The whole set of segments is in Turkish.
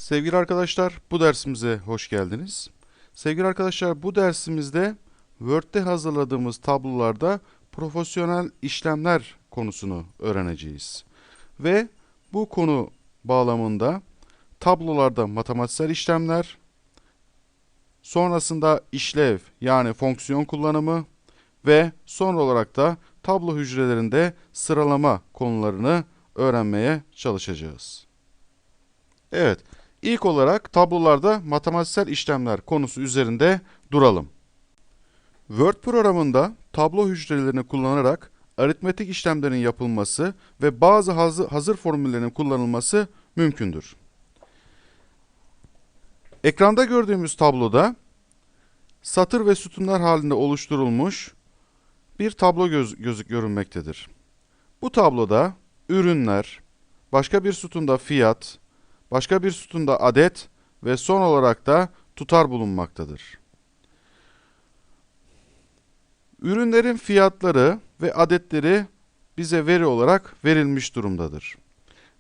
Sevgili arkadaşlar, bu dersimize hoş geldiniz. Sevgili arkadaşlar, bu dersimizde Word'de hazırladığımız tablolarda profesyonel işlemler konusunu öğreneceğiz. Ve bu konu bağlamında tablolarda matematiksel işlemler, sonrasında işlev yani fonksiyon kullanımı ve son olarak da tablo hücrelerinde sıralama konularını öğrenmeye çalışacağız. Evet. İlk olarak tablolarda matematiksel işlemler konusu üzerinde duralım. Word programında tablo hücrelerini kullanarak aritmetik işlemlerin yapılması ve bazı hazır formüllerin kullanılması mümkündür. Ekranda gördüğümüz tabloda satır ve sütunlar halinde oluşturulmuş bir tablo görünmektedir. Bu tabloda ürünler, başka bir sütunda fiyat, başka bir sütunda adet ve son olarak da tutar bulunmaktadır. Ürünlerin fiyatları ve adetleri bize veri olarak verilmiş durumdadır.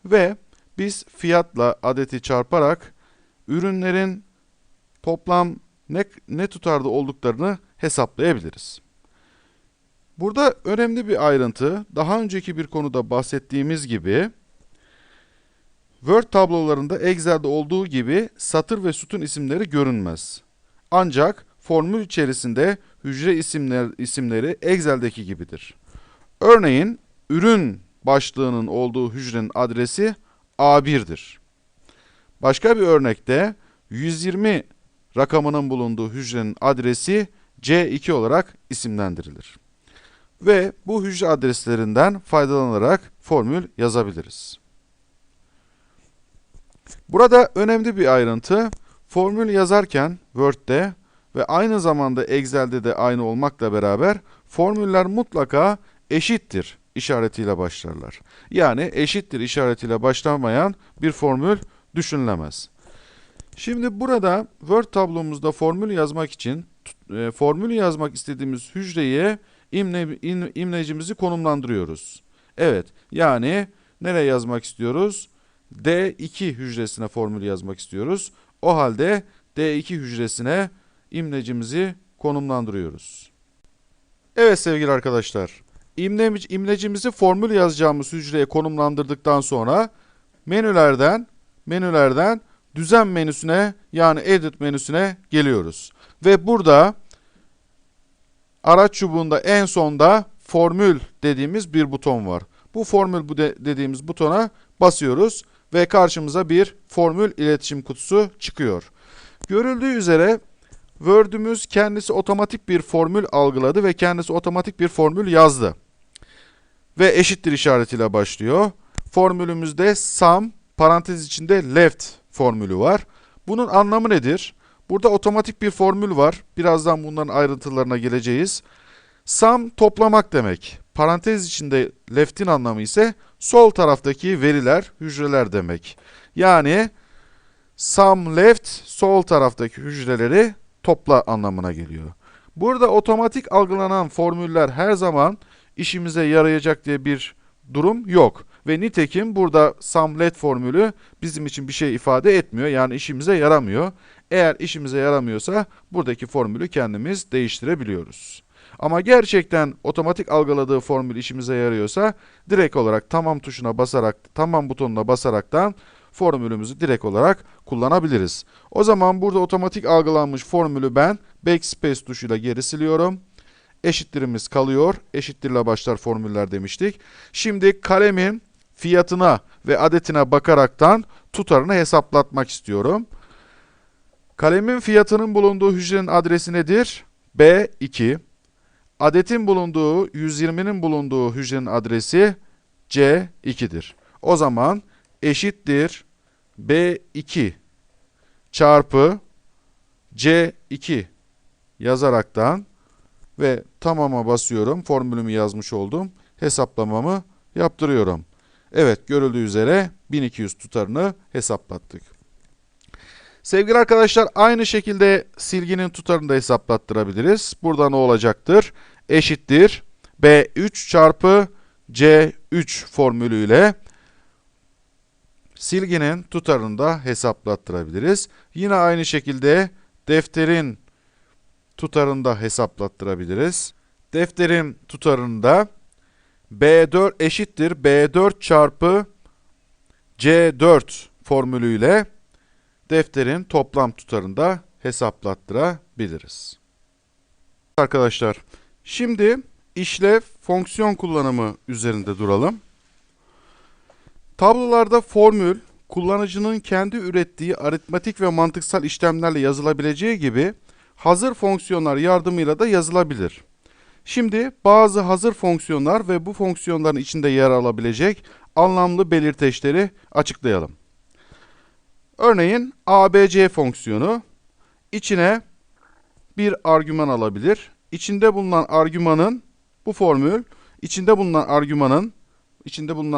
Ve biz fiyatla adeti çarparak ürünlerin toplam ne tutarda olduklarını hesaplayabiliriz. Burada önemli bir ayrıntı, daha önceki bir konuda bahsettiğimiz gibi Word tablolarında Excel'de olduğu gibi satır ve sütun isimleri görünmez. Ancak formül içerisinde hücre isimleri Excel'deki gibidir. Örneğin ürün başlığının olduğu hücrenin adresi A1'dir. Başka bir örnekte 120 rakamının bulunduğu hücrenin adresi C2 olarak isimlendirilir. Ve bu hücre adreslerinden faydalanarak formül yazabiliriz. Burada önemli bir ayrıntı, formül yazarken Word'de ve aynı zamanda Excel'de de aynı olmakla beraber formüller mutlaka eşittir işaretiyle başlarlar. Yani eşittir işaretiyle başlamayan bir formül düşünülemez. Şimdi burada Word tablomuzda formül yazmak için formülü yazmak istediğimiz hücreye imlecimizi konumlandırıyoruz. Evet, yani nereye yazmak istiyoruz? D2 hücresine formülü yazmak istiyoruz. O halde D2 hücresine imlecimizi konumlandırıyoruz. Evet sevgili arkadaşlar, imlecimizi formül yazacağımız hücreye konumlandırdıktan sonra menülerden düzen menüsüne yani edit menüsüne geliyoruz. Ve burada araç çubuğunda en sonda formül dediğimiz bir buton var. Bu formül dediğimiz butona basıyoruz ve karşımıza bir formül iletişim kutusu çıkıyor. Görüldüğü üzere Word'ümüz kendisi otomatik bir formül algıladı ve kendisi otomatik bir formül yazdı. Ve eşittir işaretiyle başlıyor. Formülümüzde sum parantez içinde left formülü var. Bunun anlamı nedir? Burada otomatik bir formül var. Birazdan bunların ayrıntılarına geleceğiz. Sum toplamak demek. Parantez içinde left'in anlamı ise sol taraftaki veriler, hücreler demek. Yani sum left sol taraftaki hücreleri topla anlamına geliyor. Burada otomatik algılanan formüller her zaman işimize yarayacak diye bir durum yok. Ve nitekim burada sum left formülü bizim için bir şey ifade etmiyor. Yani işimize yaramıyor. Eğer işimize yaramıyorsa buradaki formülü kendimiz değiştirebiliyoruz. Ama gerçekten otomatik algıladığı formül işimize yarıyorsa direkt olarak tamam tuşuna basarak, tamam butonuna basaraktan formülümüzü direkt olarak kullanabiliriz. O zaman burada otomatik algılanmış formülü ben backspace tuşuyla geri siliyorum. Eşittirimiz kalıyor. Eşittirle başlar formüller demiştik. Şimdi kalemin fiyatına ve adetine bakaraktan tutarını hesaplatmak istiyorum. Kalemin fiyatının bulunduğu hücrenin adresi nedir? B2. Adetin bulunduğu, 120'nin bulunduğu hücrenin adresi C2'dir. O zaman eşittir B2 çarpı C2 yazaraktan ve tamama basıyorum. Formülümü yazmış oldum. Hesaplamamı yaptırıyorum. Evet, görüldüğü üzere 1200 tutarını hesaplattık. Sevgili arkadaşlar, aynı şekilde silginin tutarını da hesaplattırabiliriz. Burada ne olacaktır? Eşittir B3 çarpı C3 formülüyle silginin tutarını da hesaplattırabiliriz. Yine aynı şekilde defterin tutarını da hesaplattırabiliriz. Defterin tutarında B4 eşittir B4 çarpı C4 formülüyle defterin toplam tutarını da hesaplattırabiliriz. Arkadaşlar, şimdi işlev fonksiyon kullanımı üzerinde duralım. Tablolarda formül, kullanıcının kendi ürettiği aritmetik ve mantıksal işlemlerle yazılabileceği gibi hazır fonksiyonlar yardımıyla da yazılabilir. Şimdi bazı hazır fonksiyonlar ve bu fonksiyonların içinde yer alabilecek anlamlı belirteçleri açıklayalım. Örneğin ABC fonksiyonu içine bir argüman alabilir. İçinde bulunan argümanın, bu formül, içinde bulunan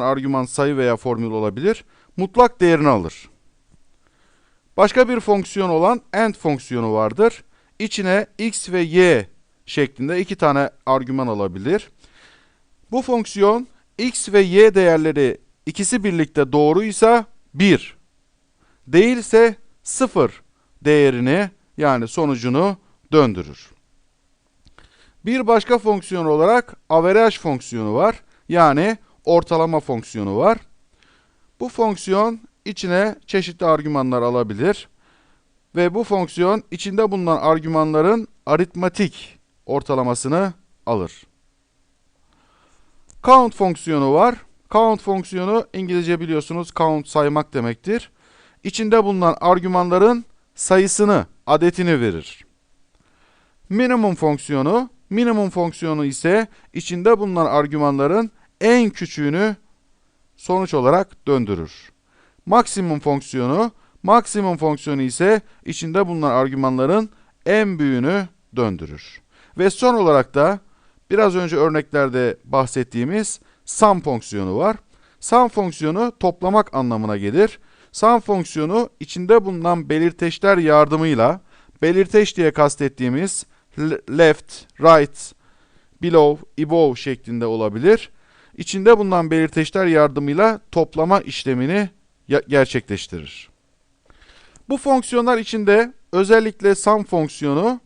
argüman sayı veya formül olabilir, mutlak değerini alır. Başka bir fonksiyon olan AND fonksiyonu vardır. İçine x ve y şeklinde iki tane argüman alabilir. Bu fonksiyon x ve y değerleri ikisi birlikte doğruysa 1, değilse 0 değerini, yani sonucunu döndürür. Bir başka fonksiyon olarak average fonksiyonu var. Yani ortalama fonksiyonu var. Bu fonksiyon içine çeşitli argümanlar alabilir. Ve bu fonksiyon içinde bulunan argümanların aritmetik ortalamasını alır. Count fonksiyonu var. Count fonksiyonu İngilizce biliyorsunuz count saymak demektir. İçinde bulunan argümanların sayısını, adetini verir. Minimum fonksiyonu ise içinde bulunan argümanların en küçüğünü sonuç olarak döndürür. Maksimum fonksiyonu ise içinde bulunan argümanların en büyüğünü döndürür. Ve son olarak da biraz önce örneklerde bahsettiğimiz sum fonksiyonu var. Sum fonksiyonu toplamak anlamına gelir. Sum fonksiyonu içinde bulunan belirteçler yardımıyla, belirteç diye kastettiğimiz left, right, below, above şeklinde olabilir. İçinde bulunan belirteçler yardımıyla toplama işlemini gerçekleştirir. Bu fonksiyonlar içinde özellikle sum fonksiyonu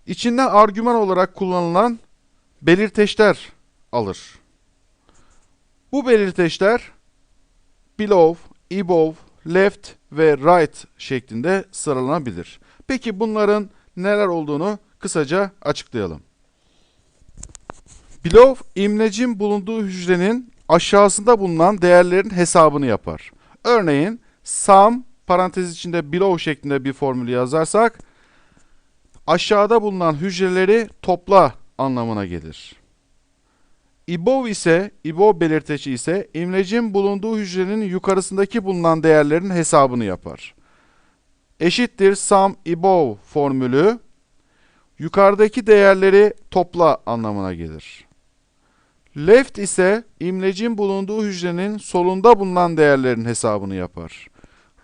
içinden argüman olarak kullanılan belirteçler alır. Bu belirteçler below, above, left ve right şeklinde sıralanabilir. Peki bunların neler olduğunu kısaca açıklayalım. Below, imlecin bulunduğu hücrenin aşağısında bulunan değerlerin hesabını yapar. Örneğin sum parantez içinde below şeklinde bir formülü yazarsak aşağıda bulunan hücreleri topla anlamına gelir. Above belirteci ise imlecin bulunduğu hücrenin yukarısındaki bulunan değerlerin hesabını yapar. Eşittir sum above formülü yukarıdaki değerleri topla anlamına gelir. Left ise imlecin bulunduğu hücrenin solunda bulunan değerlerin hesabını yapar.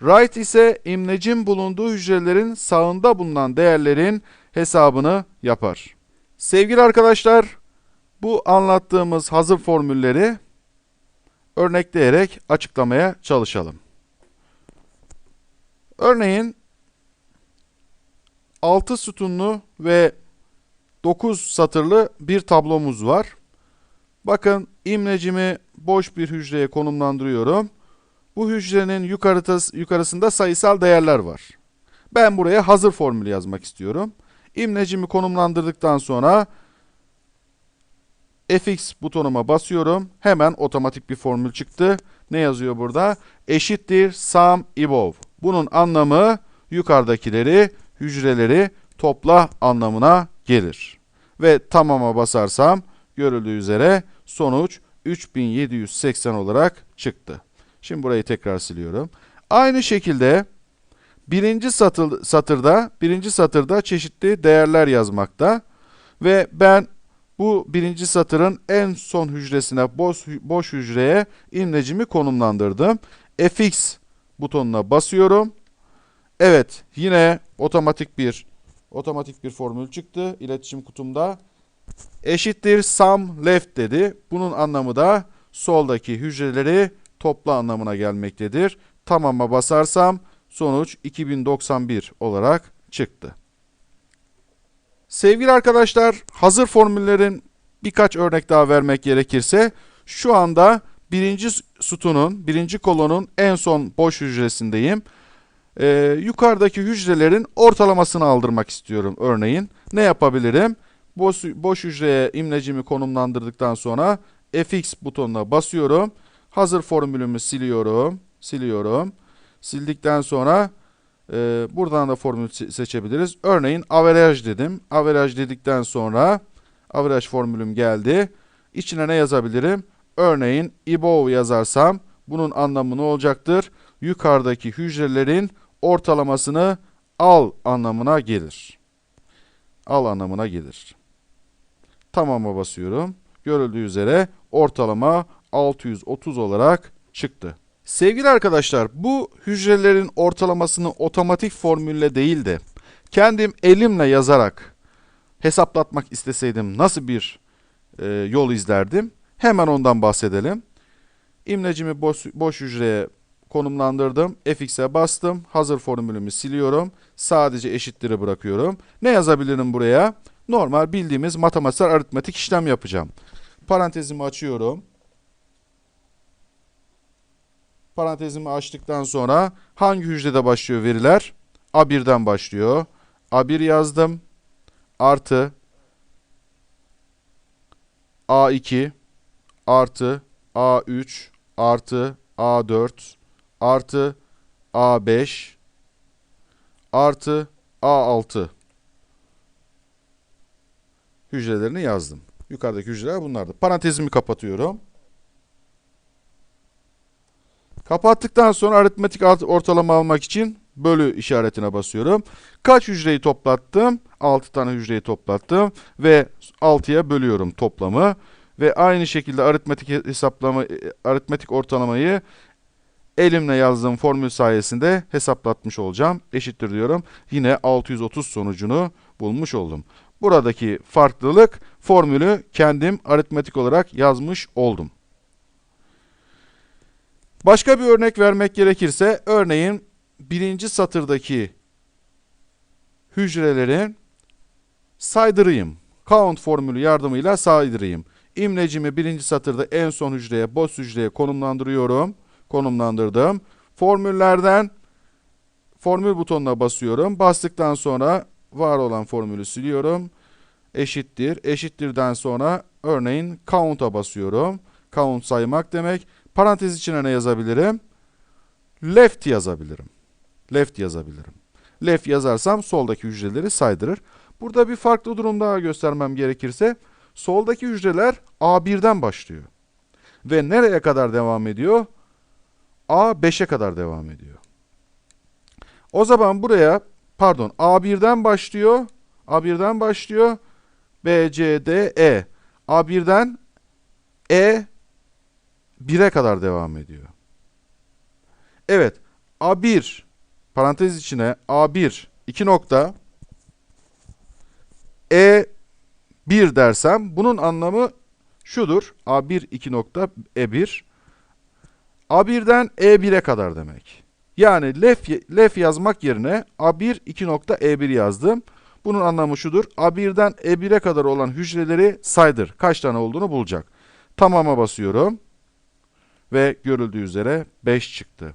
Right ise imlecin bulunduğu hücrelerin sağında bulunan değerlerin hesabını yapar. Sevgili arkadaşlar, bu anlattığımız hazır formülleri örnekleyerek açıklamaya çalışalım. Örneğin 6 sütunlu ve 9 satırlı bir tablomuz var. Bakın imlecimi boş bir hücreye konumlandırıyorum. Bu hücrenin yukarısında sayısal değerler var. Ben buraya hazır formülü yazmak istiyorum. İmlecimi konumlandırdıktan sonra fx butonuma basıyorum. Hemen otomatik bir formül çıktı. Ne yazıyor burada? Eşittir sum above. Bunun anlamı yukarıdakileri, hücreleri topla anlamına gelir. Ve tamama basarsam görüldüğü üzere sonuç 3780 olarak çıktı. Şimdi burayı tekrar siliyorum. Aynı şekilde birinci satırda çeşitli değerler yazmakta ve ben bu birinci satırın en son hücresine, boş hücreye imlecimi konumlandırdım. Fx butonuna basıyorum. Evet, yine otomatik bir formül çıktı iletişim kutumda. Eşittir sum left dedi. Bunun anlamı da soldaki hücreleri topla anlamına gelmektedir. Tamama basarsam sonuç 2091 olarak çıktı. Sevgili arkadaşlar, hazır formüllerin birkaç örnek daha vermek gerekirse şu anda birinci sütunun, birinci kolonun en son boş hücresindeyim. Yukarıdaki hücrelerin ortalamasını aldırmak istiyorum örneğin. Ne yapabilirim? Boş hücreye imlecimi konumlandırdıktan sonra Fx butonuna basıyorum. Hazır formülümü siliyorum. Sildikten sonra buradan da formül seçebiliriz. Örneğin averaj dedim. Averaj dedikten sonra averaj formülüm geldi. İçine ne yazabilirim? Örneğin above yazarsam bunun anlamı ne olacaktır? Yukarıdaki hücrelerin ortalamasını al anlamına gelir. Al anlamına gelir. Tamama basıyorum. Görüldüğü üzere ortalama 630 olarak çıktı. Sevgili arkadaşlar, bu hücrelerin ortalamasını otomatik formülle değil de kendim elimle yazarak hesaplatmak isteseydim nasıl bir yol izlerdim? Hemen ondan bahsedelim. İmlecimi boş hücreye konumlandırdım. Fx'e bastım. Hazır formülümü siliyorum. Sadece eşitleri bırakıyorum. Ne yazabilirim buraya? Normal bildiğimiz matematiksel aritmetik işlem yapacağım. Parantezimi açıyorum. Parantezimi açtıktan sonra hangi hücrede başlıyor veriler? A1'den başlıyor. A1 yazdım. Artı A2 artı A3 artı A4 artı A5 artı A6 hücrelerini yazdım. Yukarıdaki hücreler bunlardı. Parantezimi kapatıyorum. Kapattıktan sonra aritmetik ortalama almak için bölü işaretine basıyorum. Kaç hücreyi toplattım? 6 tane hücreyi toplattım ve 6'ya bölüyorum toplamı. Ve aynı şekilde aritmetik ortalamayı elimle yazdığım formül sayesinde hesaplatmış olacağım. Eşittir diyorum. Yine 630 sonucunu bulmuş oldum. Buradaki farklılık formülü kendim aritmetik olarak yazmış oldum. Başka bir örnek vermek gerekirse örneğin birinci satırdaki hücrelerin saydırayım. Count formülü yardımıyla saydırayım. İmlecimi birinci satırda en son hücreye, boş hücreye konumlandırıyorum. Konumlandırdım. Formüllerden formül butonuna basıyorum. Bastıktan sonra var olan formülü siliyorum. Eşittir. Eşittirden sonra örneğin count'a basıyorum. Count saymak demek. Parantez içine ne yazabilirim? Left yazabilirim. Left yazabilirim. Left yazarsam soldaki hücreleri saydırır. Burada bir farklı durum daha göstermem gerekirse soldaki hücreler A1'den başlıyor. Ve nereye kadar devam ediyor? A5'e kadar devam ediyor. O zaman buraya A1'den başlıyor. A1'den başlıyor. B, C, D, E. A1'den E1'e kadar devam ediyor. Evet. A1 parantez içine A1 2 nokta E1 dersem bunun anlamı şudur. A1 2 nokta E1 A1'den E1'e kadar demek. Yani lef yazmak yerine A1 2 nokta E1 yazdım. Bunun anlamı şudur. A1'den E1'e kadar olan hücreleri saydır. Kaç tane olduğunu bulacak. Tamama basıyorum. Ve görüldüğü üzere 5 çıktı.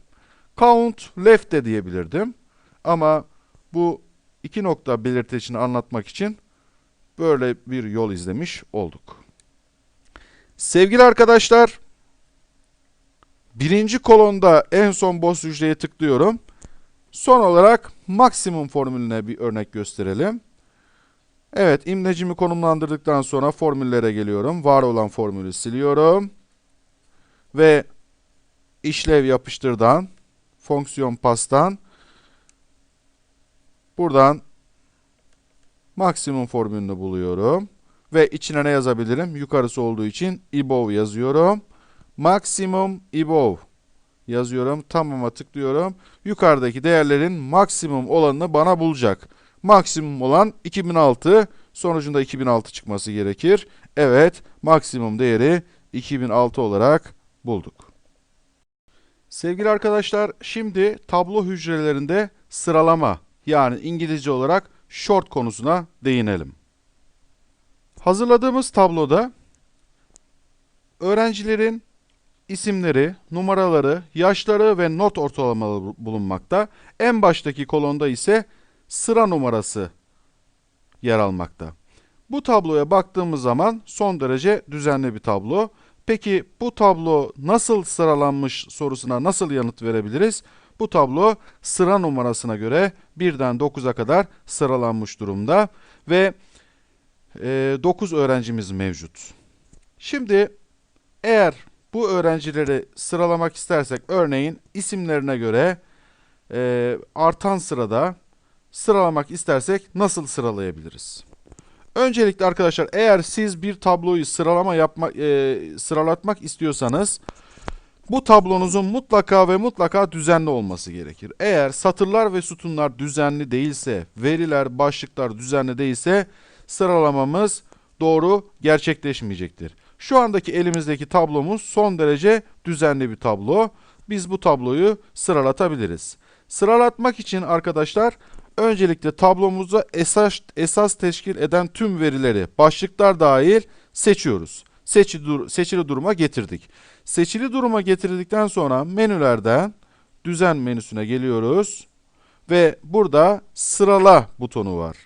Count left de diyebilirdim. Ama bu iki nokta belirtecini anlatmak için böyle bir yol izlemiş olduk. Sevgili arkadaşlar, birinci kolonda en son boş hücreye tıklıyorum. Son olarak maksimum formülüne bir örnek gösterelim. Evet, imlecimi konumlandırdıktan sonra formüllere geliyorum. Var olan formülü siliyorum. Ve işlev yapıştırdan, fonksiyon pass'tan buradan maksimum formülünü buluyorum. Ve içine ne yazabilirim? Yukarısı olduğu için above yazıyorum. Maksimum above yazıyorum. Tamam'a tıklıyorum. Yukarıdaki değerlerin maksimum olanını bana bulacak. Maksimum olan 2006. Sonucunda 2006 çıkması gerekir. Evet, maksimum değeri 2006 olarak bulduk. Sevgili arkadaşlar, şimdi tablo hücrelerinde sıralama, yani İngilizce olarak sort konusuna değinelim. Hazırladığımız tabloda öğrencilerin isimleri, numaraları, yaşları ve not ortalamaları bulunmakta. En baştaki kolonda ise sıra numarası yer almakta. Bu tabloya baktığımız zaman son derece düzenli bir tablo. Peki bu tablo nasıl sıralanmış sorusuna nasıl yanıt verebiliriz? Bu tablo sıra numarasına göre 1'den 9'a kadar sıralanmış durumda ve 9 öğrencimiz mevcut. Şimdi eğer bu öğrencileri sıralamak istersek, örneğin isimlerine göre artan sırada sıralamak istersek nasıl sıralayabiliriz? Öncelikle arkadaşlar, eğer siz bir tabloyu sıralatmak istiyorsanız bu tablonuzun mutlaka ve mutlaka düzenli olması gerekir. Eğer satırlar ve sütunlar düzenli değilse, veriler, başlıklar düzenli değilse sıralamamız doğru gerçekleşmeyecektir. Şu andaki elimizdeki tablomuz son derece düzenli bir tablo. Biz bu tabloyu sıralatabiliriz. Sıralatmak için arkadaşlar öncelikle tablomuzda esas teşkil eden tüm verileri, başlıklar dahil seçiyoruz. Seçili duruma getirdik. Seçili duruma getirdikten sonra menülerden düzen menüsüne geliyoruz ve burada sırala butonu var.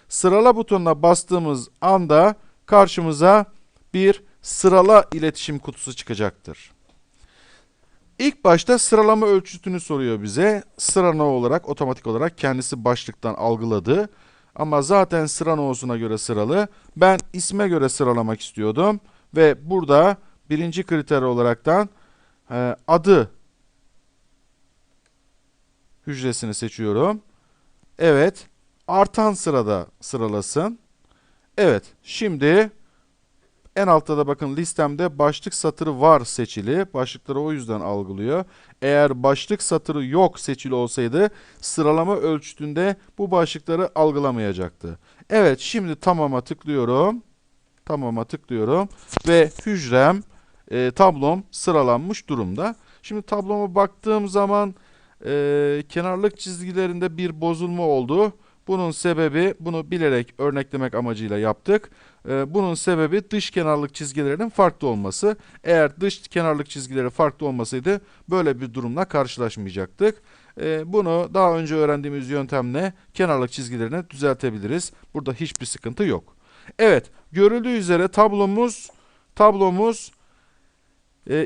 Sırala butonuna bastığımız anda karşımıza bir sırala iletişim kutusu çıkacaktır. İlk başta sıralama ölçütünü soruyor bize. Sıra no olarak otomatik olarak kendisi başlıktan algıladı. Ama zaten sıra no'suna göre sıralı. Ben isme göre sıralamak istiyordum. Ve burada birinci kriter olaraktan adı hücresini seçiyorum. Evet. Artan sırada sıralasın. Evet. Şimdi en altta da bakın listemde başlık satırı var seçili. Başlıkları o yüzden algılıyor. Eğer başlık satırı yok seçili olsaydı sıralama ölçütünde bu başlıkları algılamayacaktı. Evet, şimdi tamama tıklıyorum. Tamama tıklıyorum ve hücrem, tablom sıralanmış durumda. Şimdi tabloma baktığım zaman kenarlık çizgilerinde bir bozulma oldu. Bunun sebebi, bunu bilerek örneklemek amacıyla yaptık. Bunun sebebi dış kenarlık çizgilerinin farklı olması. Eğer dış kenarlık çizgileri farklı olmasaydı böyle bir durumla karşılaşmayacaktık. Bunu daha önce öğrendiğimiz yöntemle kenarlık çizgilerini düzeltebiliriz. Burada hiçbir sıkıntı yok. Evet, görüldüğü üzere tablomuz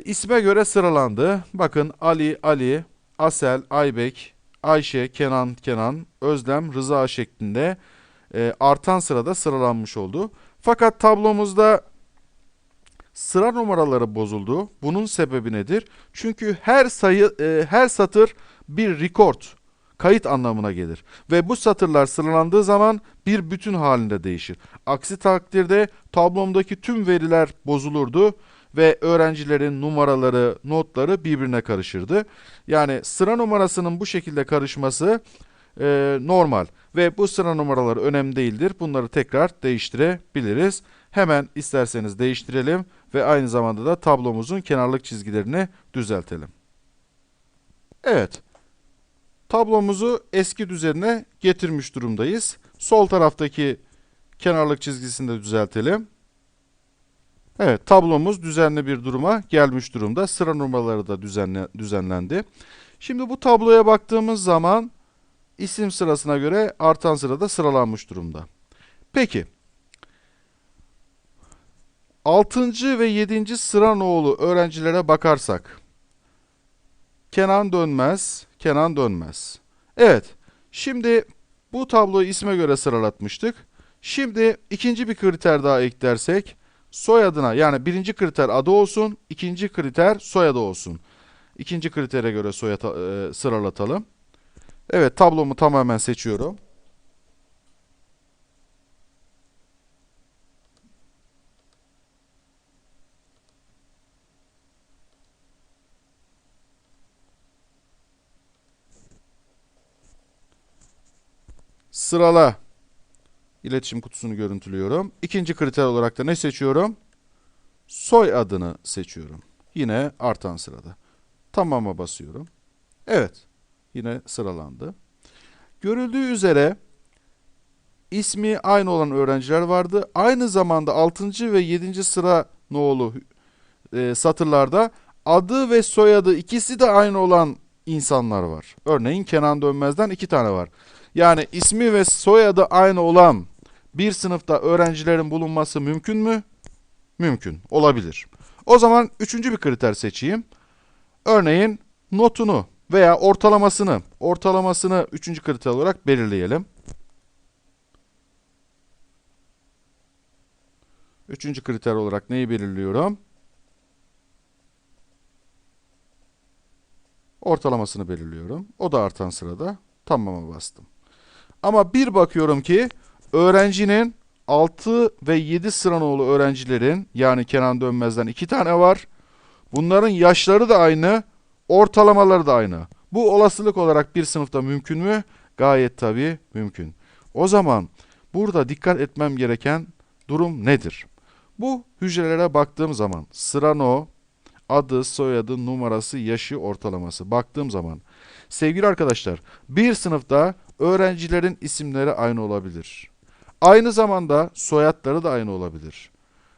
isme göre sıralandı. Bakın Ali, Asel, Aybek, Ayşe, Kenan, Özlem, Rıza şeklinde artan sırada sıralanmış oldu. Fakat tablomuzda sıra numaraları bozuldu. Bunun sebebi nedir? Çünkü her satır bir record, kayıt anlamına gelir. Ve bu satırlar sıralandığı zaman bir bütün halinde değişir. Aksi takdirde tablomdaki tüm veriler bozulurdu ve öğrencilerin numaraları, notları birbirine karışırdı. Yani sıra numarasının bu şekilde karışması normal ve bu sıra numaraları önemli değildir. Bunları tekrar değiştirebiliriz. Hemen isterseniz değiştirelim ve aynı zamanda da tablomuzun kenarlık çizgilerini düzeltelim. Evet, tablomuzu eski düzenine getirmiş durumdayız. Sol taraftaki kenarlık çizgisini de düzeltelim. Evet, tablomuz düzenli bir duruma gelmiş durumda. Sıra numaraları da düzenlendi. Şimdi bu tabloya baktığımız zaman isim sırasına göre artan sırada sıralanmış durumda. Peki, 6. ve 7. sıra nolu öğrencilere bakarsak, Kenan Dönmez. Evet, şimdi bu tabloyu isme göre sıralatmıştık. Şimdi ikinci bir kriter daha eklersek, soyadına, yani birinci kriter adı olsun, ikinci kriter soyadı olsun. İkinci kritere göre sıralatalım. Evet, tablomu tamamen seçiyorum. Sırala iletişim kutusunu görüntülüyorum. İkinci kriter olarak da ne seçiyorum? Soy adını seçiyorum. Yine artan sırada. Tamam'a basıyorum. Evet. Yine sıralandı. Görüldüğü üzere ismi aynı olan öğrenciler vardı. Aynı zamanda 6. ve 7. sıra nolu satırlarda adı ve soyadı ikisi de aynı olan insanlar var. Örneğin Kenan Dönmez'den 2 tane var. Yani ismi ve soyadı aynı olan bir sınıfta öğrencilerin bulunması mümkün mü? Mümkün. Olabilir. O zaman 3. bir kriter seçeyim. Örneğin notunu veya ortalamasını 3. kriter olarak belirleyelim. 3. kriter olarak neyi belirliyorum? Ortalamasını belirliyorum. O da artan sırada. Tamam'a bastım. Ama bir bakıyorum ki öğrencinin 6 ve 7 sıra nolu öğrencilerin, yani Kenan Dönmez'den 2 tane var. Bunların yaşları da aynı, ortalamaları da aynı. Bu olasılık olarak bir sınıfta mümkün mü? Gayet tabii mümkün. O zaman burada dikkat etmem gereken durum nedir? Bu hücrelere baktığım zaman sıra no, adı, soyadı, numarası, yaşı, ortalaması baktığım zaman sevgili arkadaşlar, bir sınıfta öğrencilerin isimleri aynı olabilir. Aynı zamanda soyadları da aynı olabilir.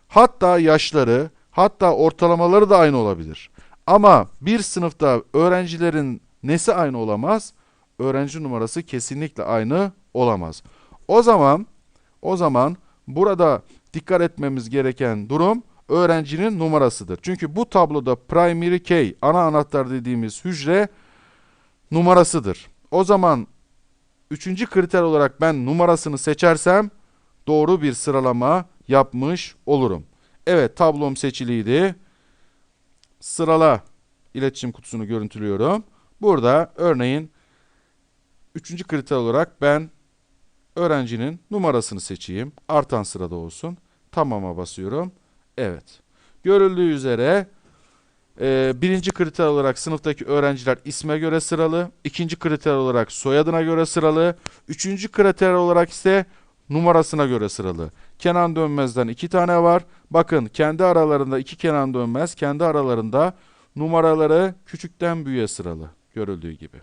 Hatta yaşları, hatta ortalamaları da aynı olabilir. Ama bir sınıfta öğrencilerin nesi aynı olamaz? Öğrenci numarası kesinlikle aynı olamaz. O zaman burada dikkat etmemiz gereken durum öğrencinin numarasıdır. Çünkü bu tabloda primary key, ana anahtar dediğimiz hücre numarasıdır. O zaman 3. kriter olarak ben numarasını seçersem doğru bir sıralama yapmış olurum. Evet, tablom seçiliydi. Sırala iletişim kutusunu görüntülüyorum. Burada örneğin 3. kriter olarak ben öğrencinin numarasını seçeyim. Artan sırada olsun. Tamam'a basıyorum. Evet. Görüldüğü üzere 1. kriter olarak sınıftaki öğrenciler isme göre sıralı. 2. kriter olarak soyadına göre sıralı. 3. kriter olarak ise numarasına göre sıralı. Kenan Dönmez'den 2 tane var. Bakın kendi aralarında 2 Kenan Dönmez, kendi aralarında numaraları küçükten büyüğe sıralı. Görüldüğü gibi.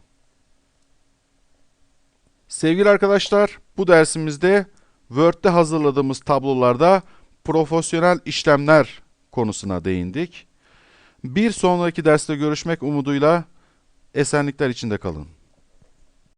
Sevgili arkadaşlar, bu dersimizde Word'de hazırladığımız tablolarda profesyonel işlemler konusuna değindik. Bir sonraki derste görüşmek umuduyla esenlikler içinde kalın.